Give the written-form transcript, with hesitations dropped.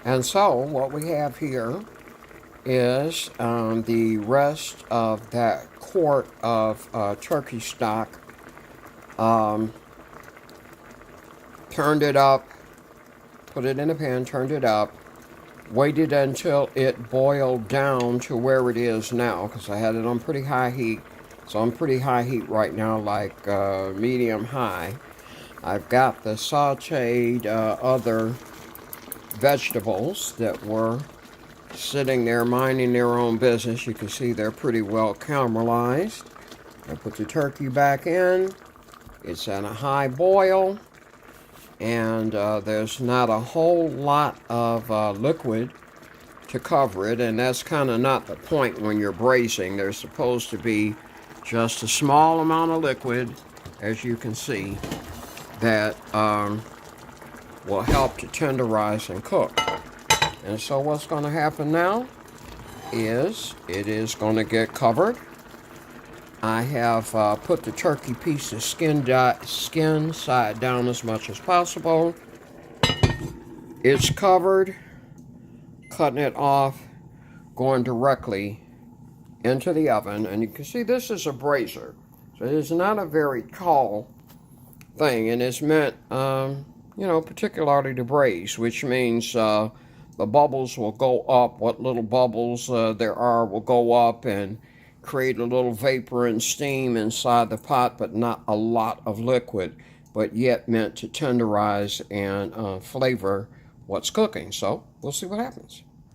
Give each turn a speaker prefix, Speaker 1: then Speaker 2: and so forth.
Speaker 1: And so what we have here is the rest of that quart of turkey stock. Turned it up, put it in a pan, turned it up, waited until it boiled down to where it is now, because I had it on pretty high heat. So I'm pretty high heat right now, like medium high. I've got the sauteed other vegetables that were sitting there minding their own business. You can see they're pretty well caramelized. I put the turkey back in. It's at a high boil, and there's not a whole lot of liquid to cover it, and that's kind of not the point when you're braising. There's supposed to be just a small amount of liquid, as you can see, that will help to tenderize and cook. And so what's going to happen now is it is going to get covered. I have put the turkey pieces skin side down as much as possible. It's covered, cutting it off, going directly into the oven. And you can see this is a braiser. So it is not a very tall thing, and it's meant, particularly to braise, which means the bubbles will go up. What little bubbles there are will go up and create a little vapor and steam inside the pot, but not a lot of liquid, but yet meant to tenderize and flavor what's cooking. So we'll see what happens.